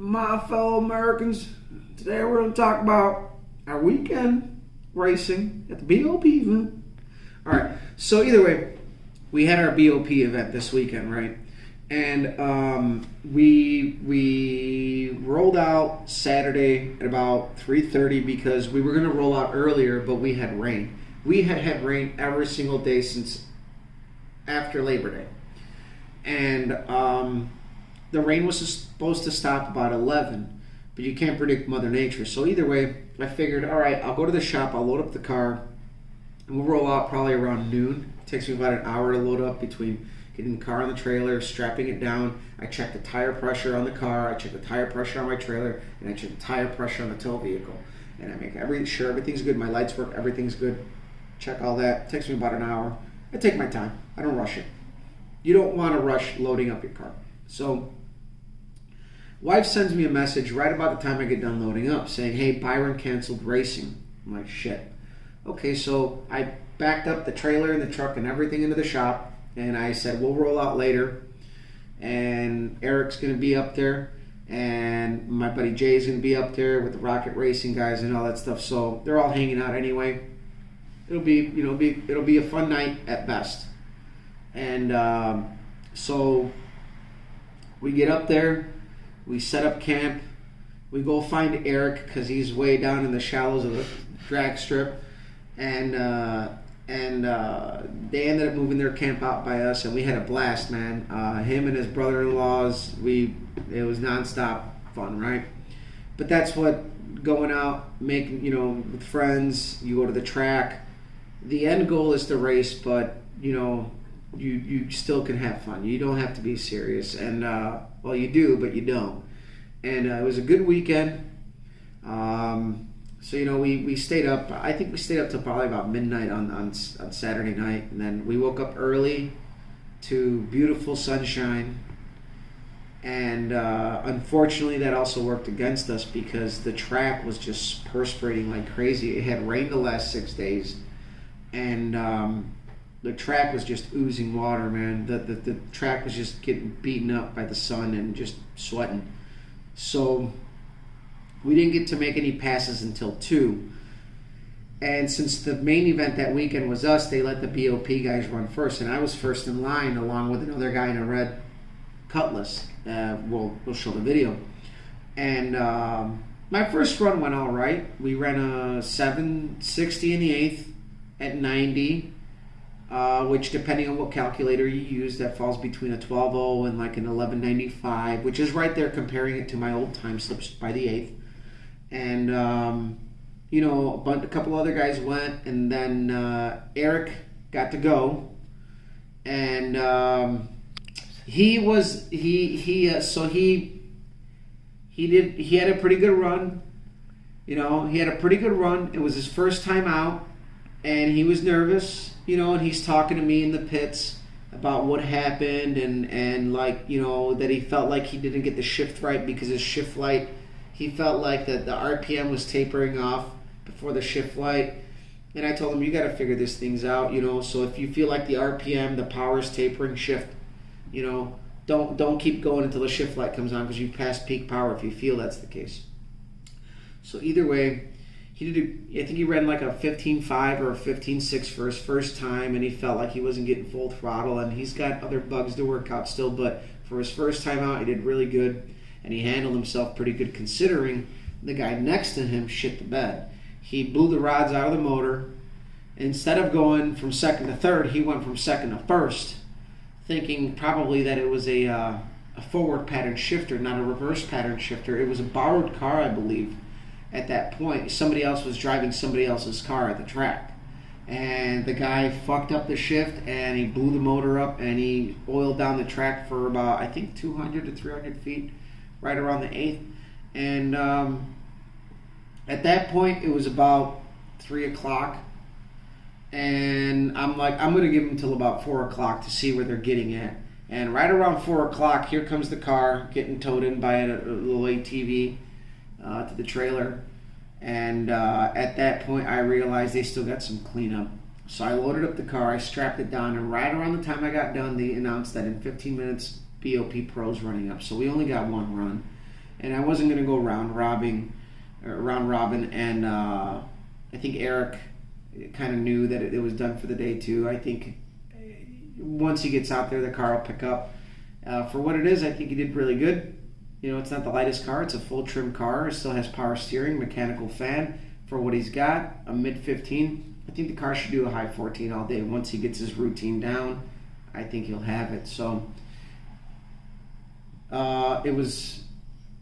My fellow Americans, today we're going to talk about our weekend racing at the BOP event. Alright, so either way, we had our BOP event this weekend, right? And we rolled out Saturday at about 3:30 because we were going to roll out earlier, but we had rain. We had had rain every single day since after Labor Day. And the rain was supposed to stop about 11, but you can't predict Mother Nature. So either way, I figured, all right, I'll go to the shop, I'll load up the car, and we'll roll out probably around noon. It takes me about an hour to load up between getting the car on the trailer, strapping it down. I check the tire pressure on the car, I check the tire pressure on my trailer, and I check the tire pressure on the tow vehicle. And I make sure everything's good, my lights work, everything's good. Check all that. It takes me about an hour. I take my time. I don't rush it. You don't want to rush loading up your car. So wife sends me a message right about the time I get done loading up saying, hey, Byron canceled racing. I'm like, shit. Okay, so I backed up the trailer and the truck and everything into the shop, and I said, we'll roll out later, and Eric's going to be up there, and my buddy Jay's going to be up there with the Rocket Racing guys and all that stuff, so they're all hanging out anyway. It'll be a fun night at best. And so we get up there, we set up camp, we go find Eric because he's way down in the shallows of the drag strip, and they ended up moving their camp out by us, and we had a blast, man. Him and his brother-in-laws, it was nonstop fun, right? But that's what going out, making, with friends, you go to the track. The end goal is to race, but you still can have fun. You don't have to be serious, and well, you do, but you don't. And it was a good weekend. So we stayed up. I think we stayed up till probably about midnight on Saturday night, and then we woke up early to beautiful sunshine. And unfortunately, that also worked against us because the track was just perspirating like crazy. It had rained the last 6 days, and the track was just oozing water, man. The track was just getting beaten up by the sun and just sweating. So we didn't get to make any passes until 2. And since the main event that weekend was us, they let the BOP guys run first. And I was first in line along with another guy in a red Cutlass. We'll show the video. And my first run went all right. We ran a 760 in the 8th at 90. Which, depending on what calculator you use, that falls between a 12.0 and like an 11.95, which is right there comparing it to my old time slips by the 8th. And, a couple other guys went, and then Eric got to go. And he had a pretty good run. He had a pretty good run. It was his first time out, and he was nervous. And he's talking to me in the pits about what happened and that he felt like he didn't get the shift right because his shift light, he felt like that the RPM was tapering off before the shift light. And I told him, you got to figure these things out, so if you feel like the RPM, the power is tapering, shift, don't keep going until the shift light comes on because you've passed peak power if you feel that's the case. So either way, I think he ran like a 15.5 or a 15.6 for his first time, and he felt like he wasn't getting full throttle, and he's got other bugs to work out still, but for his first time out, he did really good, and he handled himself pretty good considering the guy next to him shit the bed. He blew the rods out of the motor. Instead of going from second to third, he went from second to first, thinking probably that it was a forward pattern shifter, not a reverse pattern shifter. It was a borrowed car, I believe. At that point, somebody else was driving somebody else's car at the track, and the guy fucked up the shift, and he blew the motor up, and he oiled down the track for about, I think, 200 to 300 feet, right around the 8th. And at that point, it was about 3 o'clock, and I'm like, I'm going to give them till about 4 o'clock to see where they're getting at. And right around 4 o'clock, here comes the car getting towed in by a little ATV to the trailer. And at that point, I realized they still got some cleanup. So I loaded up the car, I strapped it down, and right around the time I got done, they announced that in 15 minutes, BOP Pro's running up. So we only got one run. and I wasn't going to go round robin, and I think Eric kind of knew that it was done for the day too. I think once he gets out there, the car will pick up. For what it is, I think he did really good. You know, it's not the lightest car. It's a full trim car. It still has power steering, mechanical fan for what he's got, a mid 15. I think the car should do a high 14 all day. Once he gets his routine down, I think he'll have it. So it was,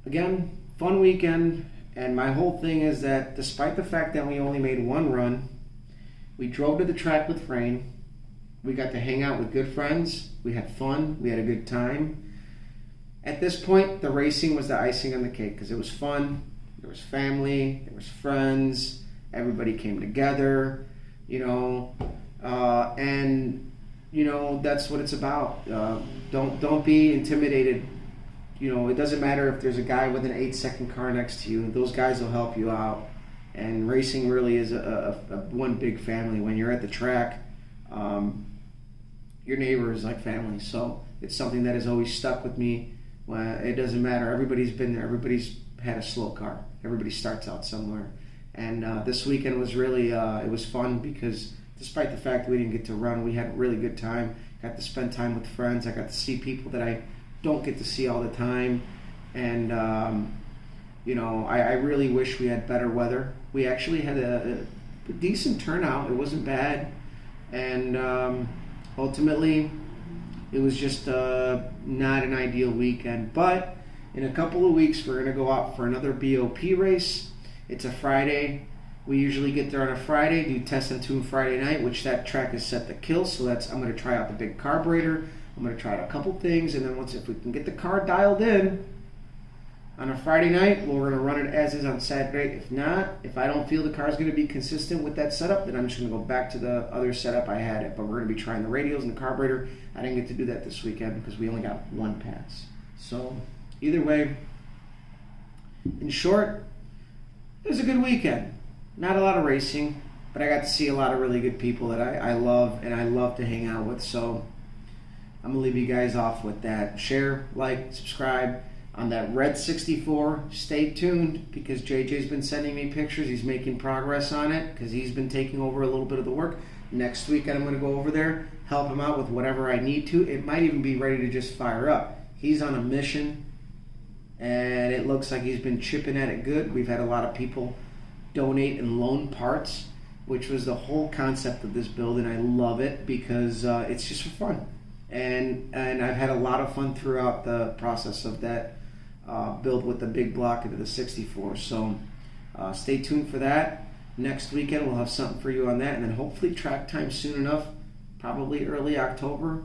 again, fun weekend. And my whole thing is that despite the fact that we only made one run, we drove to the track with rain. We got to hang out with good friends. We had fun. We had a good time. At this point, the racing was the icing on the cake because it was fun. There was family. There was friends. Everybody came together, you know. And, you know, that's what it's about. Don't be intimidated. You know, it doesn't matter if there's a guy with an 8-second car next to you. Those guys will help you out. And racing really is a one big family. When you're at the track, your neighbor is like family. So it's something that has always stuck with me. It doesn't matter. Everybody's been there. Everybody's had a slow car. Everybody starts out somewhere. And this weekend was really, it was fun because despite the fact that we didn't get to run, we had a really good time. Got to spend time with friends. I got to see people that I don't get to see all the time. And, you know, I really wish we had better weather. We actually had a decent turnout. It wasn't bad. And ultimately, it was just not an ideal weekend. But in a couple of weeks, we're going to go out for another BOP race. It's a Friday. We usually get there on a Friday, do test and tune Friday night, which that track is set to kill. So I'm going to try out the big carburetor. I'm going to try out a couple things. And then if we can get the car dialed in on a Friday night, we're going to run it as is on Saturday. If not, if I don't feel the car's going to be consistent with that setup, then I'm just going to go back to the other setup I had it. But we're going to be trying the radials and the carburetor. I didn't get to do that this weekend because we only got one pass. So either way, in short, it was a good weekend. Not a lot of racing, but I got to see a lot of really good people that I love and I love to hang out with. So I'm going to leave you guys off with that. Share, like, subscribe. On that red 64, stay tuned because JJ's been sending me pictures. He's making progress on it because he's been taking over a little bit of the work. Next week, I'm going to go over there, help him out with whatever I need to. It might even be ready to just fire up. He's on a mission, and it looks like he's been chipping at it good. We've had a lot of people donate and loan parts, which was the whole concept of this build, and I love it because it's just for fun. And I've had a lot of fun throughout the process of that build with the big block into the 64. So stay tuned for that. Next weekend we'll have something for you on that, and then hopefully track time soon enough, probably early October.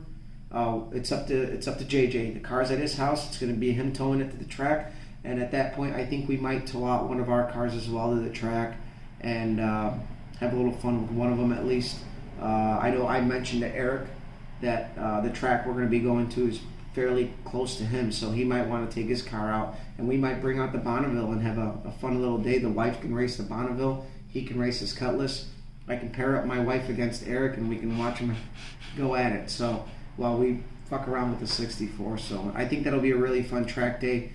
It's up to JJ. The car's at his house. It's going to be him towing it to the track, and at that point I think we might tow out one of our cars as well to the track and have a little fun with one of them at least. I know I mentioned to Eric that the track we're going to be going to is fairly close to him, so he might want to take his car out, and we might bring out the Bonneville and have a fun little day. The wife can race the Bonneville, he can race his Cutlass. I can pair up my wife against Eric, and we can watch him go at it. So while we fuck around with the 64, so I think that'll be a really fun track day.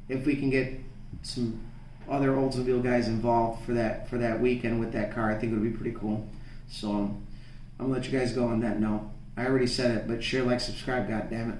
If we can get some other Oldsmobile guys involved for that weekend with that car, I think it would be pretty cool. So I'm gonna let you guys go on that note. I already said it, but share, like, subscribe, goddammit.